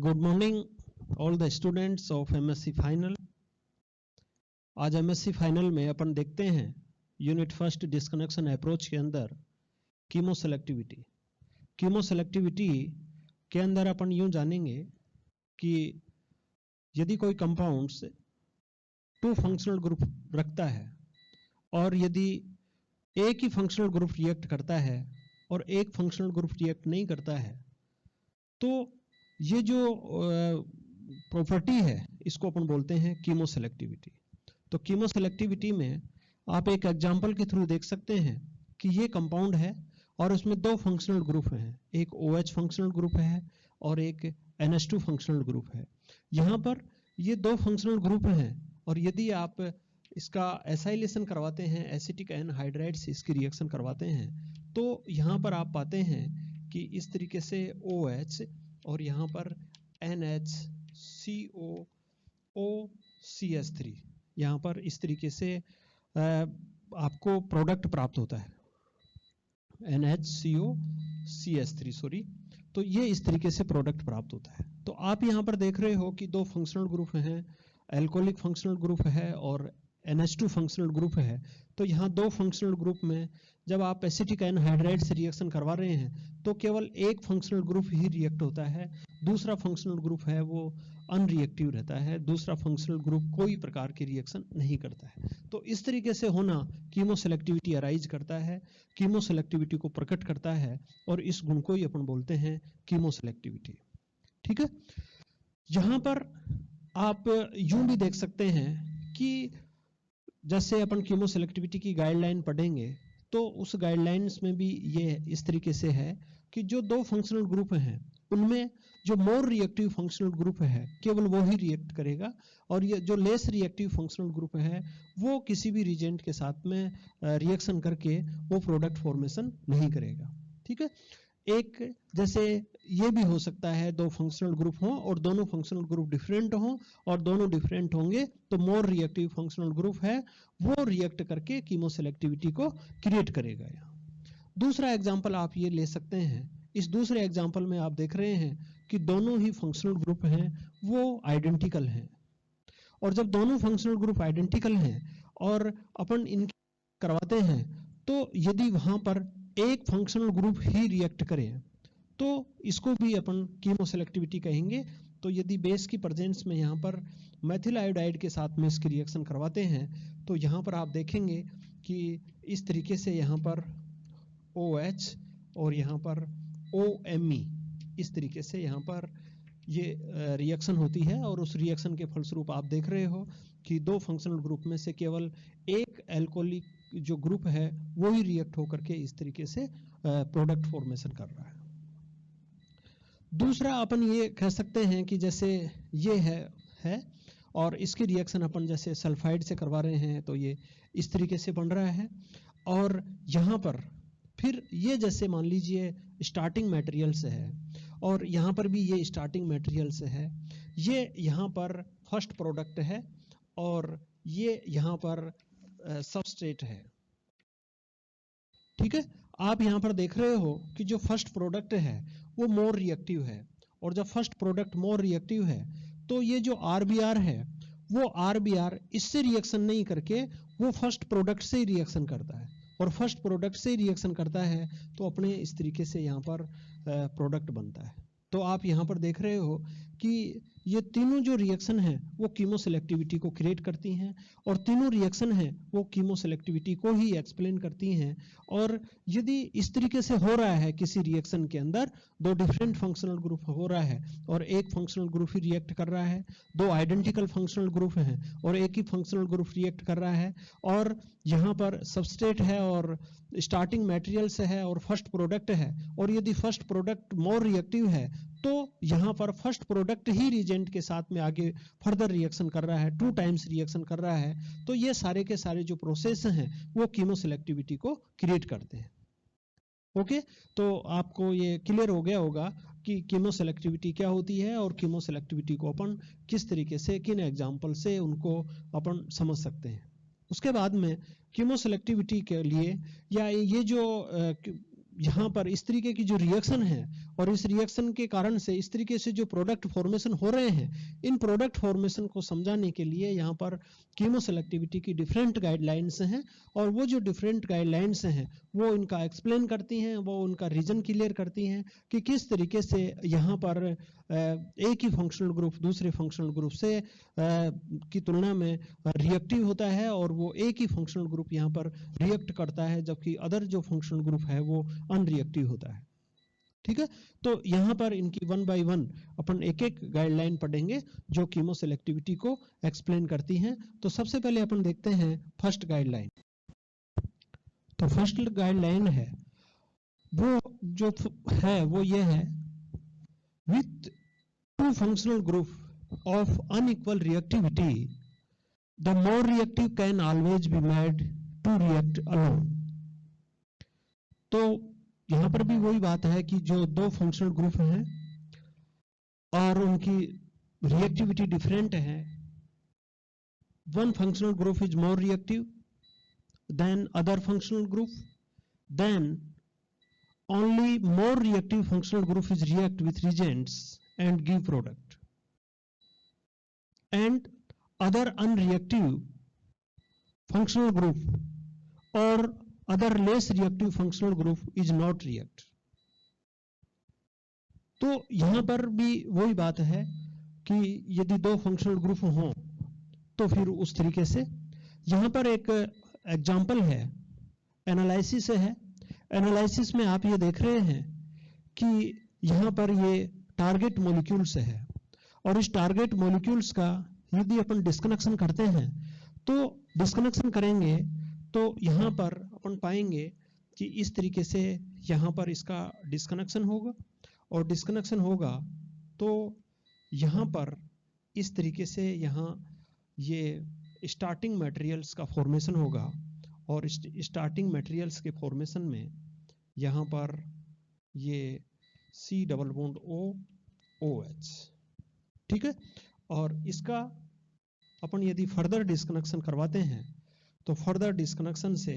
Good morning all the students of MSc final. आज MSc final में अपन देखते हैं यूनिट फर्स्ट डिस्कनेक्शन अप्रोच के अंदर कीमो सेलेक्टिविटी। कीमो सेलेक्टिविटी के अंदर अपन यूं जानेंगे कि यदि कोई कंपाउंड्स टू फंक्शनल ग्रुप रखता है और यदि एक ही फंक्शनल ग्रुप रिएक्ट करता है और एक फंक्शनल ग्रुप रिएक्ट नहीं करता है, तो ये जो प्रॉपर्टी है इसको अपन बोलते हैं कीमो सेलेक्टिविटी। तो कीमो सेलेक्टिविटी में आप एक एग्जांपल के थ्रू देख सकते हैं कि ये कंपाउंड है और उसमें दो फंक्शनल ग्रुप हैं, एक OH फंक्शनल ग्रुप है और एक NH2 फंक्शनल ग्रुप है। यहाँ पर ये दो फंक्शनल ग्रुप हैं और यदि आप इसका एसाइलेशन करवाते हैं, एसिटिक एनहाइड्राइड से इसकी रिएक्शन करवाते हैं, तो यहाँ पर आप पाते हैं कि इस तरीके से OH और यहाँ पर NHCOOCH3 यहाँ पर इस तरीके से आपको प्रोडक्ट प्राप्त होता है, NHCOCH3 सॉरी। तो ये इस तरीके से प्रोडक्ट प्राप्त होता है। तो आप यहाँ पर देख रहे हो कि दो फंक्शनल ग्रुप हैं, एल्कोहलिक फंक्शनल ग्रुप है और NH2 फंक्शनल ग्रुप है। तो यहाँ दो फंक्शनल ग्रुप में जब आप एसिटिक एनहाइड्राइड से रिएक्शन करवा रहे हैं तो केवल एक फंक्शनल ग्रुप ही रिएक्ट होता है, दूसरा फंक्शनल ग्रुप है वो अनरिएक्टिव रहता है, दूसरा फंक्शनल ग्रुप कोई प्रकार की रिएक्शन नहीं करता है। तो इस तरीके से होना कीमो सेलेक्टिविटी अराइज करता है, कीमो सेलेक्टिविटी को प्रकट करता है और इस गुण को ही अपन बोलते हैं कीमो सेलेक्टिविटी। ठीक है, यहाँ पर आप यूं भी देख सकते हैं कि जैसे अपन कीमो सेलेक्टिविटी की गाइडलाइन पढ़ेंगे तो उस गाइडलाइंस में भी ये इस तरीके से है कि जो दो फंक्शनल ग्रुप हैं उनमें जो मोर रिएक्टिव फंक्शनल ग्रुप है केवल वो ही रिएक्ट करेगा और ये जो लेस रिएक्टिव फंक्शनल ग्रुप है वो किसी भी रिएजेंट के साथ में रिएक्शन करके वो प्रोडक्ट फॉर्मेशन नहीं करेगा। ठीक है, एक जैसे ये भी हो सकता है दो फंक्शनल ग्रुप हों और दोनों फंक्शनल ग्रुप डिफरेंट हों और दोनों डिफरेंट होंगे तो मोर रिएक्टिव फंक्शनल ग्रुप है वो रिएक्ट करके कीमो सेलेक्टिविटी को क्रिएट करेगा। दूसरा एग्जांपल आप ये ले सकते हैं। इस दूसरे एग्जांपल में आप देख रहे हैं कि दोनों ही फंक्शनल ग्रुप हैं वो आइडेंटिकल हैं और जब दोनों फंक्शनल ग्रुप आइडेंटिकल हैं और अपन इनके करवाते हैं तो यदि वहां पर एक फंक्शनल ग्रुप ही रिएक्ट करे तो इसको भी अपन कीमो सेलेक्टिविटी कहेंगे। तो यदि बेस की प्रेजेंस में यहाँ पर मेथिल आयोडाइड के साथ में इसकी रिएक्शन करवाते हैं तो यहाँ पर आप देखेंगे कि इस तरीके से यहाँ पर OH और यहाँ पर OMe इस तरीके से यहाँ पर ये रिएक्शन होती है और उस रिएक्शन के फलस्वरूप आप देख रहे हो कि दो फंक्शनल ग्रुप में से केवल एक एल्कोहलिक जो ग्रुप है वो ही रिएक्ट होकर के इस तरीके से प्रोडक्ट फॉर्मेशन कर रहा है। दूसरा अपन ये कह सकते हैं कि जैसे ये है और इसकी रिएक्शन अपन जैसे सल्फाइड से करवा रहे हैं तो ये इस तरीके से बन रहा है और यहाँ पर फिर ये जैसे मान लीजिए स्टार्टिंग मटेरियल से है और यहाँ पर भी ये स्टार्टिंग मटेरियल से है, ये यहाँ पर फर्स्ट प्रोडक्ट है और ये यहाँ पर सबस्ट्रेट है। ठीक है, आप यहाँ पर देख रहे हो कि जो फर्स्ट प्रोडक्ट है वो मोर रिएक्टिव है और जब फर्स्ट प्रोडक्ट मोर रिएक्टिव है तो ये जो RBR है वो RBR इससे रिएक्शन नहीं करके वो फर्स्ट प्रोडक्ट से ही रिएक्शन करता है और फर्स्ट प्रोडक्ट से ही रिएक्शन करता है तो अपने इस तरीके से यहाँ पर प्रोडक्ट बनता है। तो आप यहाँ पर देख रहे हो कि ये तीनों जो रिएक्शन हैं वो कीमो सेलेक्टिविटी को क्रिएट करती हैं और तीनों रिएक्शन हैं वो कीमो सेलेक्टिविटी को ही एक्सप्लेन करती हैं। और यदि इस तरीके से हो रहा है किसी रिएक्शन के अंदर दो डिफरेंट फंक्शनल ग्रुप हो रहा है और एक फंक्शनल ग्रुप ही रिएक्ट कर रहा है, दो आइडेंटिकल फंक्शनल ग्रुप हैं और एक ही फंक्शनल ग्रुप रिएक्ट कर रहा है और यहाँ पर सबस्ट्रेट है और स्टार्टिंग मटेरियल्स है और फर्स्ट प्रोडक्ट है और यदि फर्स्ट प्रोडक्ट मोर रिएक्टिव है तो यहाँ पर फर्स्ट प्रोडक्ट ही रिएजेंट के साथ में आगे फर्दर रिएक्शन कर रहा है, 2 टाइम्स रिएक्शन कर रहा है। तो ये सारे के सारे जो प्रोसेस हैं वो कीमो सेलेक्टिविटी को क्रिएट करते हैं। ओके, तो आपको ये क्लियर हो गया होगा कि कीमो सेलेक्टिविटी क्या होती है और कीमो सेलेक्टिविटी को अपन किस तरीके से किन एग्जाम्पल से उनको अपन समझ सकते हैं। उसके बाद में कीमो सेलेक्टिविटी के लिए या ये जो यहाँ पर इस तरीके की जो रिएक्शन है और इस रिएक्शन के कारण से इस तरीके से जो प्रोडक्ट फॉर्मेशन हो रहे हैं, इन प्रोडक्ट फॉर्मेशन को समझाने के लिए यहाँ पर कीमोसेलेक्टिविटी की डिफरेंट गाइडलाइंस हैं, और वो जो डिफरेंट गाइडलाइंस हैं वो इनका एक्सप्लेन करती हैं, वो उनका रीजन क्लियर करती हैं कि किस तरीके से यहाँ पर एक ही फंक्शनल ग्रुप दूसरे फंक्शनल ग्रुप से की तुलना में रिएक्टिव होता है, और वो एक ही फंक्शनल ग्रुप यहाँ पर रिएक्ट करता है, जबकि अदर जो फंक्शनल ग्रुप है वो अनरिएक्टिव होता है। ठीक है, तो यहाँ पर इनकी 1 बाय 1 अपन एक एक गाइडलाइन पढ़ेंगे जो कीमोसेलेक्टिविटी को एक्सप्लेन करती हैं। तो सबसे पहले अपन देखते हैं फर्स्ट गाइडलाइन। तो फर्स्ट गाइडलाइन है वो जो है वो ये है, with to functional group of unequal reactivity the more reactive can always be made to react alone। तो यहां पर भी वही बात है कि जो दो फंक्शनल ग्रुप हैं और उनकी रिएक्टिविटी डिफरेंट है, one functional group is more reactive than other functional group, then only more reactive functional group is react with reagents and give product, and other unreactive functional group or other less reactive functional group is not react। तो यहां पर भी वही बात है कि यदि दो फंक्शनल ग्रुप हों तो फिर उस तरीके से यहां पर एक एग्जांपल है, एनालिसिस है। एनालिसिस में आप ये देख रहे हैं कि यहां पर ये टारगेट मॉलिक्यूल्स है, और इस टारगेट मॉलिक्यूल्स का यदि अपन डिस्कनेक्शन करते हैं तो डिस्कनेक्शन करेंगे तो यहां पर अपन पाएंगे कि इस तरीके से यहां पर इसका डिस्कनेक्शन होगा, और डिस्कनेक्शन होगा तो यहां पर इस तरीके से यहां ये स्टार्टिंग मटेरियल्स का फॉर्मेशन होगा, और स्टार्टिंग मटेरियल्स के फॉर्मेशन में यहां पर ये C double bond O OH, ठीक है। और इसका अपन यदि फर्दर डिस्कनेक्शन करवाते हैं तो फर्दर डिस्कनेक्शन से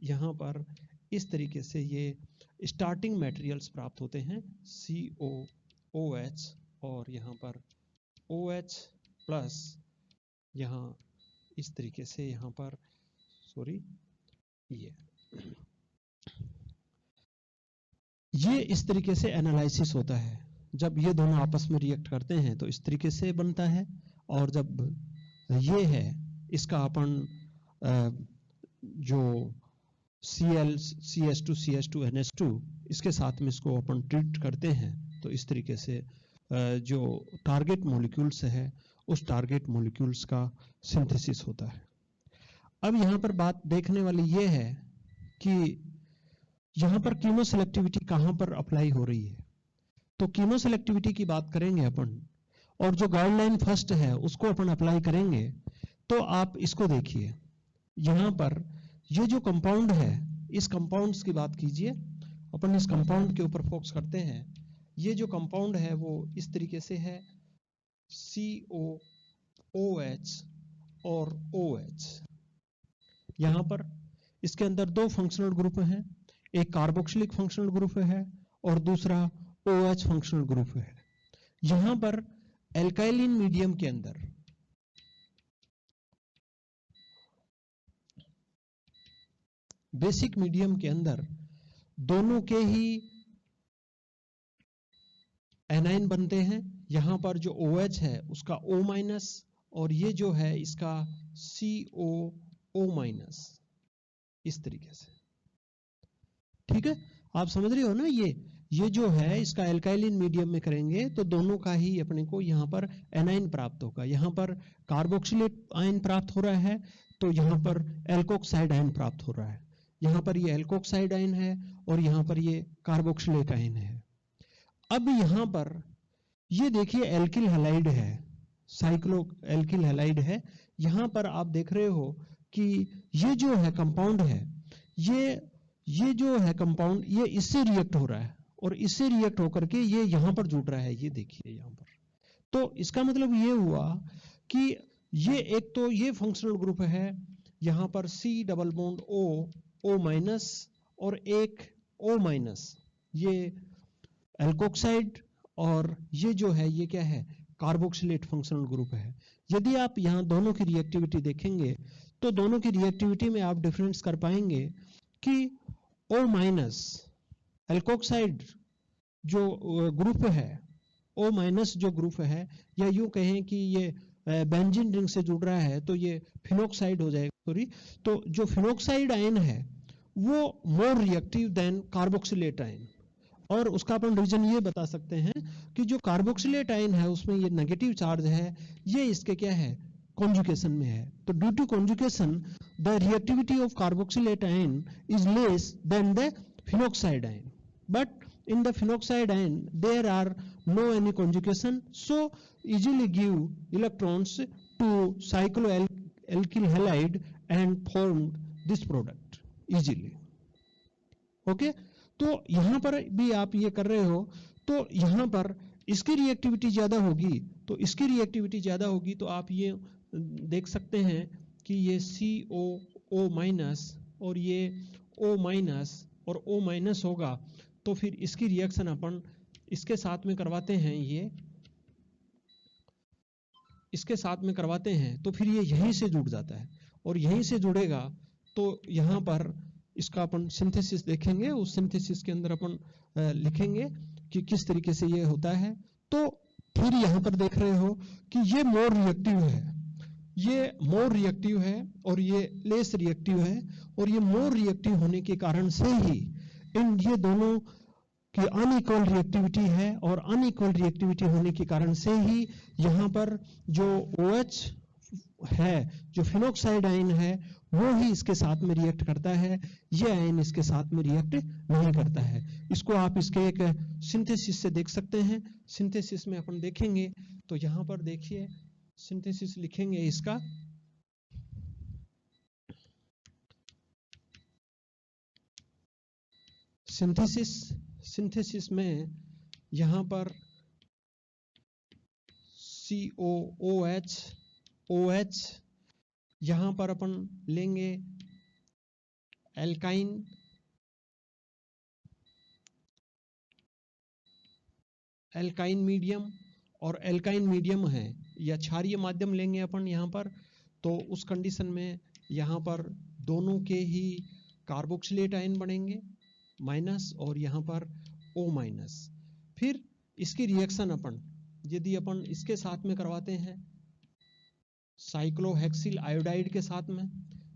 यहाँ पर इस तरीके से ये स्टार्टिंग मटेरियल्स प्राप्त होते हैं COOH, और यहाँ पर OH प्लस यहाँ इस तरीके से यहाँ पर ये इस तरीके से एनालिसिस होता है। जब ये दोनों आपस में रिएक्ट करते हैं तो इस तरीके से बनता है, और जब ये है इसका अपन जो CH2 NH2 इसके साथ में इसको अपन ट्रीट करते हैं तो इस तरीके से जो टारगेट मॉलिक्यूल्स है उस टारगेट मॉलिक्यूल्स का सिंथेसिस होता है। अब यहाँ पर बात देखने वाली ये है कि यहाँ पर कीमोसेलेक्टिविटी कहाँ पर अप्लाई हो रही है। तो कीमोसेलेक्टिविटी की बात करेंगे अपन, और जो गाइडलाइन फर्स्ट है उसको अपन अप्लाई करेंगे। तो आप इसको देखिए, यहाँ पर ये जो कंपाउंड है इस कंपाउंड्स की बात कीजिए, अपन इस कंपाउंड के ऊपर फोकस करते हैं। ये जो कंपाउंड है वो इस तरीके से है COOH और OH। यहाँ पर इसके अंदर दो फंक्शनल ग्रुप हैं, एक कार्बोक्सिलिक फंक्शनल ग्रुप है और दूसरा OH फंक्शनल ग्रुप है। यहाँ पर एल्काइलिन मीडियम के अंदर बेसिक मीडियम के अंदर दोनों के ही एनाइन बनते हैं। यहां पर जो OH है उसका O- और ये जो है इसका COO-, इस तरीके से, ठीक है। आप समझ रहे हो ना, ये जो है इसका एल्काइलिन मीडियम में करेंगे तो दोनों का ही अपने को यहाँ पर एनाइन प्राप्त होगा। यहाँ पर कार्बोक्सिलेट आयन प्राप्त हो रहा है तो यहाँ पर एल्कोक्साइड आयन प्राप्त हो रहा है। यहाँ पर ये एल्कोक्साइड आयन है और यहाँ पर ये कार्बोक्सिलेट आयन है। अब यहाँ पर ये देखिए एल्किल हैलाइड है, साइक्लो एल्किल हैलाइड है। यहाँ पर आप देख रहे हो कि ये जो है कंपाउंड है, ये जो है कंपाउंड ये इससे रिएक्ट हो रहा है और इससे रिएक्ट होकर के ये यहां पर जुड़ रहा है, ये देखिए यहां पर। तो इसका मतलब ये हुआ कि ये एक तो ये फंक्शनल ग्रुप है, यहां पर C double bond O, O- और एक O माइनस ये एल्कोक्साइड और ये जो है ये क्या है, कार्बोक्सिलेट फंक्शनल ग्रुप है। यदि आप यहाँ दोनों की रिएक्टिविटी देखेंगे तो दोनों की रिएक्टिविटी में आप डिफरेंस कर पाएंगे कि O माइनस एल्कोक्साइड जो ग्रुप है, O माइनस जो ग्रुप है, या यूं कहें कि ये बेंजीन रिंग से जुड़ रहा है तो ये फिनोक्साइड हो जाएगा, सॉरी। तो जो फिनोक्साइड आयन है वो more reactive than carboxylate ion, और उसका अपन रीजन ये बता सकते हैं कि जो कार्बोक्सिलेट आयन है उसमें ये नेगेटिव चार्ज है, ये इसके क्या है, कॉन्जुगेशन में है। तो due to conjugation the reactivity of carboxylate ion is less than the phenoxide ion, but in the phenoxide ion there are no any conjugation, so easily give electrons to cycloalkyl halide and form this product easily. Okay तो यहां पर भी आप ये कर रहे हो तो यहां पर इसकी रिएक्टिविटी ज्यादा होगी, तो इसकी रिएक्टिविटी ज्यादा होगी तो आप ये देख सकते हैं कि ये CO माइनस और ये O माइनस और O माइनस होगा, तो फिर इसकी रिएक्शन अपन इसके साथ में करवाते हैं, ये इसके साथ में करवाते हैं तो फिर ये यहीं से जुड़ जाता है, और यहीं से जुड़ेगा तो यहाँ पर इसका अपन सिंथेसिस देखेंगे, उस सिंथेसिस के अंदर अपन लिखेंगे कि किस तरीके से ये होता है। तो फिर यहाँ पर देख रहे हो कि ये मोर रिएक्टिव है, ये मोर रिएक्टिव है और ये लेस रिएक्टिव है, और ये मोर रिएक्टिव होने के कारण से ही इन ये दोनों की अनइक्वल रिएक्टिविटी है, और अनइक्वल रिएक्टिविटी होने के कारण से ही यहाँ पर जो OH है, जो फिनोक्साइड आयन है, वो ही इसके साथ में रिएक्ट करता है, ये आयन इसके साथ में रिएक्ट नहीं करता है। इसको आप इसके एक सिंथेसिस से देख सकते हैं। सिंथेसिस में अपन देखेंगे तो यहाँ पर देखिए सिंथेसिस लिखेंगे इसका, सिंथेसिस में यहाँ पर COOH OH, यहाँ पर अपन लेंगे एल्काइन मीडियम, और एल्काइन मीडियम है या क्षारीय माध्यम लेंगे अपन यहाँ पर, तो उस कंडीशन में यहाँ पर दोनों के ही कार्बोक्सिलेट आयन बनेंगे माइनस, और यहाँ पर O माइनस। फिर इसकी रिएक्शन अपन यदि अपन इसके साथ में करवाते हैं साइक्लोहेक्सिल आयोडाइड के साथ में,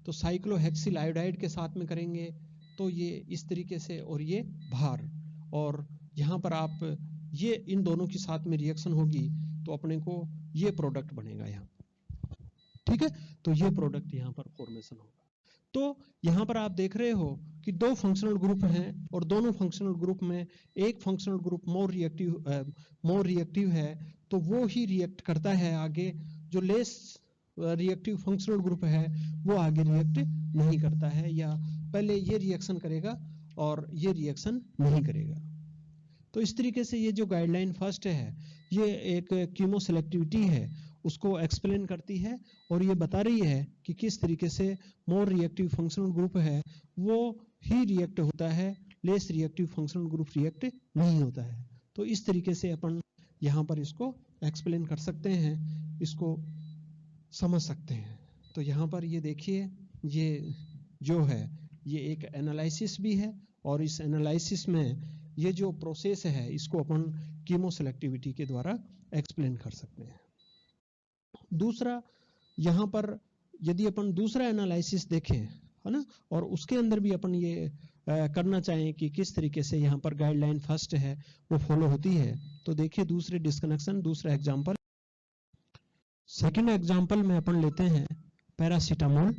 तो साइक्लोहेक्सिल आयोडाइड के साथ में करेंगे तो ये इस तरीके से, और ये भार, और यहाँ पर आप ये इन दोनों के साथ में रिएक्शन होगी तो अपने को ये प्रोडक्ट बनेगा यहाँ, ठीक है। तो ये प्रोडक्ट यहाँ पर फॉर्मेशन होगा। तो यहाँ पर आप देख रहे हो कि दो फंक्शनल ग्रुप हैं, और दोनों फंक्शनल ग्रुप में एक फंक्शनल ग्रुप मोर रिएक्टिव है, तो वो ही रिएक्ट करता है आगे, जो लेस रिएक्टिव फंक्शनल ग्रुप है वो आगे रिएक्ट नहीं करता है, या पहले ये रिएक्शन करेगा और ये रिएक्शन नहीं करेगा। तो इस तरीके से ये जो गाइडलाइन फर्स्ट है ये एक कीमो सेलेक्टिविटी है उसको एक्सप्लेन करती है, और ये बता रही है कि किस तरीके से मोर रिएक्टिव फंक्शनल ग्रुप है वो ही रिएक्ट होता है, less reactive functional group react नहीं होता है। तो इस तरीके से अपन यहाँ पर इसको एक्सप्लेन कर सकते हैं, इसको समझ सकते हैं। तो यहाँ पर ये देखिए ये जो है ये एक एनालिसिस भी है, और इस एनालिसिस में ये जो प्रोसेस है इसको अपन कीमो सेलेक्टिविटी के द्वारा एक्सप्लेन कर सकते हैं। दूसरा यहाँ पर यदि अपन दूसरा एनालिसिस देखें, है ना, और उसके अंदर भी अपन ये करना चाहें कि किस तरीके से यहाँ पर गाइडलाइन फर्स्ट है वो फॉलो होती है, तो देखिए दूसरे डिस्कनेक्शन, दूसरा एग्जाम्पल, सेकेंड एग्जाम्पल में अपन लेते हैं पैरासीटामोल,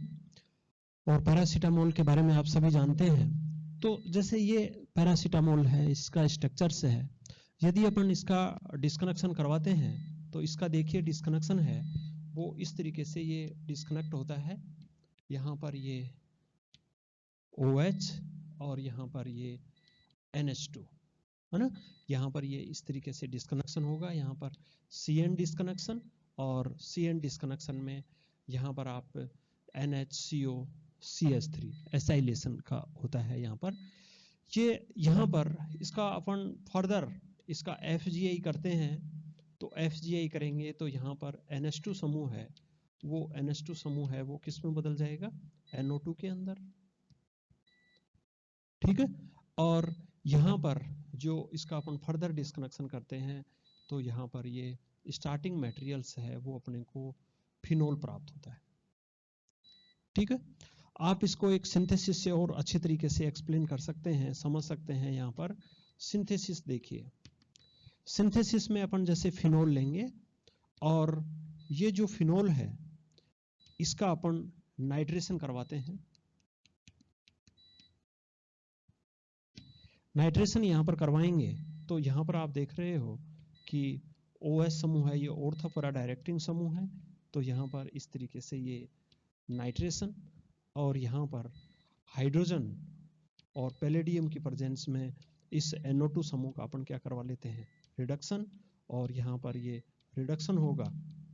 और पैरासीटामोल के बारे में आप सभी जानते हैं। तो जैसे ये पैरासीटामोल है, इसका स्ट्रक्चर से है, यदि अपन इसका डिस्कनेक्शन करवाते हैं तो इसका देखिए डिस्कनेक्शन है वो इस तरीके से ये डिस्कनेक्ट होता है, यहाँ पर ये OH और यहाँ पर ये NH2, है ना, यहाँ पर ये इस तरीके से डिस्कनेक्शन होगा, यहाँ पर CN डिस्कनेक्शन, और CN डिस्कनेक्शन में यहाँ पर आप NHCO CH3 एसाइलेशन का होता है यहाँ पर। ये यहाँ पर इसका अपन फर्दर इसका FGI करते हैं, तो FGI करेंगे तो यहाँ पर NH2 समूह है, वो NH2 समूह है वो किस में बदल जाएगा, NO2 के अंदर, ठीक है। और यहाँ पर जो इसका अपन फर्दर डिस्कनेक्शन करते हैं तो यहाँ पर ये स्टार्टिंग मटेरियल्स है वो अपने को फिनोल प्राप्त होता है, ठीक है। आप इसको एक सिंथेसिस से और अच्छे तरीके से एक्सप्लेन कर सकते हैं, समझ सकते हैं। यहाँ पर सिंथेसिस देखिए, सिंथेसिस में अपन जैसे फिनोल लेंगे और ये जो फिनोल है इसका अपन नाइट्रेशन करवाते हैं। नाइट्रेशन यहाँ पर करवाएंगे तो यहाँ पर आप देख रहे हो कि OH समूह है, ये ऑर्थोपैरा डायरेक्टिंग समूह है, तो यहाँ पर इस तरीके से ये नाइट्रेशन, और यहाँ पर हाइड्रोजन और पैलेडियम की प्रेजेंस में इस NO2 समूह का अपन क्या करवा लेते हैं, रिडक्शन, और यहाँ पर ये रिडक्शन होगा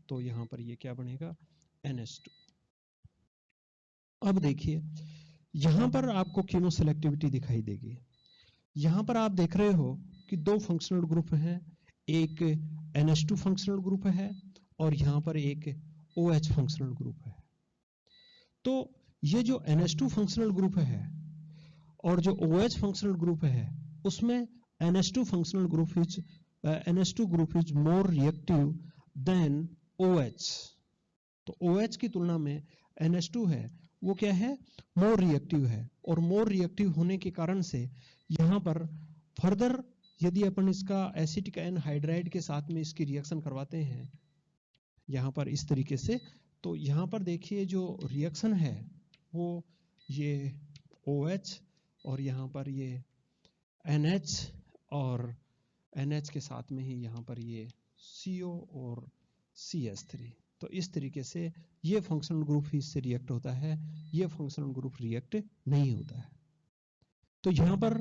तो यहाँ पर ये क्या बनेगा, NH2। अब देखिए यहाँ पर आपको कीमो सेलेक्टिविटी दिखाई देगी। यहाँ पर आप देख रहे हो कि दो फंक्शनल ग्रुप हैं, एक NH2 फंक्शनल ग्रुप है और यहाँ पर एक OH फंक्शनल ग्रुप है। तो ये जो NH2 फंक्शनल ग्रुप है और जो OH फंक्शनल ग्रुप है उसमें NH2 functional group is NH2 group is more reactive than OH। तो OH की तुलना में NH2 है वो क्या है, मोर रिएक्टिव है, और मोर रिएक्टिव होने के कारण से यहाँ पर फर्दर यदि अपन इसका एसिटिक एनहाइड्राइड के साथ में इसकी रिएक्शन करवाते हैं यहाँ पर इस तरीके से, तो यहाँ पर देखिए जो रिएक्शन है वो ये OH और यहाँ पर ये NH और NH के साथ में ही यहाँ पर ये CO और CH3, तो इस तरीके से ये फंक्शनल ग्रुप ही इससे रिएक्ट होता है, ये फंक्शनल ग्रुप रिएक्ट नहीं होता है। तो यहाँ पर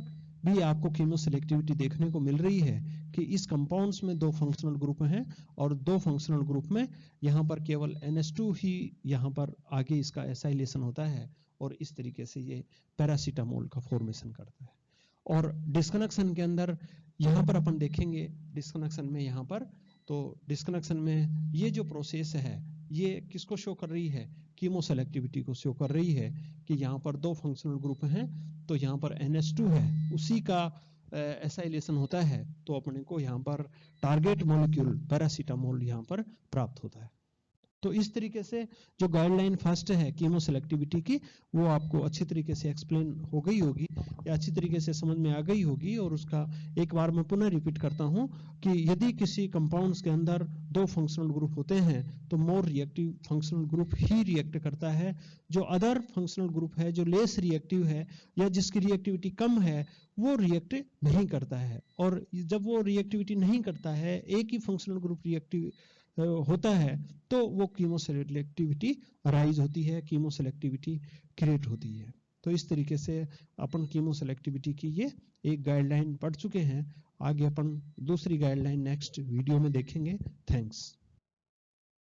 भी आपको कीमो सेलेक्टिविटी देखने को मिल रही है कि इस कंपाउंड्स में दो फंक्शनल ग्रुप हैं और दो फंक्शनल ग्रुप में यहाँ पर केवल NH2 ही यहाँ पर आगे इसका एसाइलेशन होता है और इस तरीके से ये पैरासीटामोल का फॉर्मेशन करता है। और डिस्कनेक्शन के अंदर यहाँ पर अपन देखेंगे डिस्कनेक्शन में, यहाँ पर तो डिस्कनेक्शन में ये जो प्रोसेस है ये किसको शो कर रही है, कीमो सेलेक्टिविटी को शो कर रही है कि यहाँ पर दो फंक्शनल ग्रुप हैं, तो यहाँ पर NH2 है उसी का एसाइलेशन होता है, तो अपने को यहाँ पर टारगेट मॉलिक्यूल पैरासीटामोल यहाँ पर प्राप्त होता है। तो इस तरीके से जो गाइडलाइन फर्स्ट है कीमो सेलेक्टिविटी की वो आपको अच्छी तरीके से एक्सप्लेन हो गई होगी या अच्छी तरीके से समझ में आ गई होगी, और उसका एक बार मैं पुनः रिपीट करता हूं कि यदि किसी कंपाउंड्स के अंदर दो फंक्शनल ग्रुप होते हैं तो मोर रिएक्टिव फंक्शनल ग्रुप ही रिएक्ट करता है, जो अदर फंक्शनल ग्रुप है जो लेस रिएक्टिव है या जिसकी रिएक्टिविटी कम है वो रिएक्ट नहीं करता है। और जब वो रिएक्टिविटी नहीं करता है, एक ही फंक्शनल ग्रुप रिएक्टिव होता है, तो वो कीमो सेलेक्टिविटी राइज होती है, कीमो सेलेक्टिविटी क्रिएट होती है। तो इस तरीके से अपन कीमो सेलेक्टिविटी की ये एक गाइडलाइन पढ़ चुके हैं। आगे अपन दूसरी गाइडलाइन नेक्स्ट वीडियो में देखेंगे। थैंक्स।